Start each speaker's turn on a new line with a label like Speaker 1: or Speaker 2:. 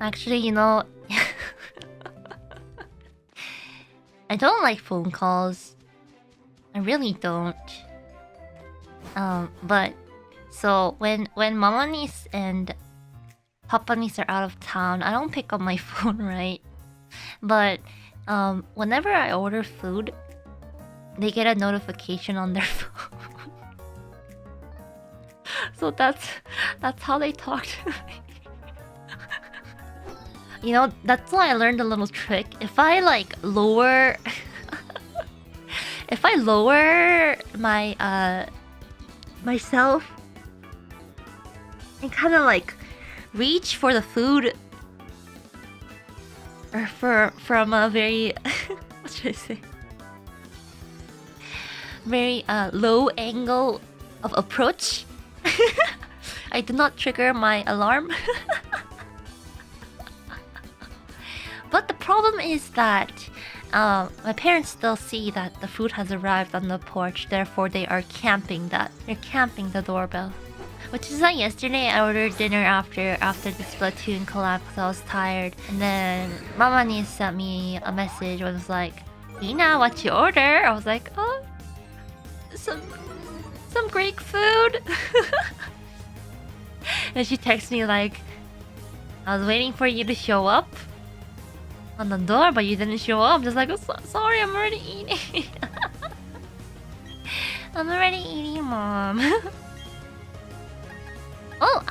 Speaker 1: Actually, I don't like phone calls. I really don't. But so when Mamanis and Papanis are out of town, I don't pick up my phone, right? But whenever I order food, they get a notification on their phone. So that's how they talk to me. That's why I learned a little trick. If I like lower if I lower my myself and kind of like reach for the food or from a very what should I say? Very low angle of approach. I do not trigger my alarm. But the problem is that my parents still see that the food has arrived on the porch, therefore they are camping that. They're camping the doorbell. Which is why yesterday I ordered dinner after the Splatoon collab because I was tired. And then Mama Nee sent me a message and was like, Ina, what you order? I was like, oh, some Greek food. And she texted me like, I was waiting for you to show up on the door, but you didn't show up. I'm just like, oh, sorry, I'm already eating. I'm already eating, Mom. Oh,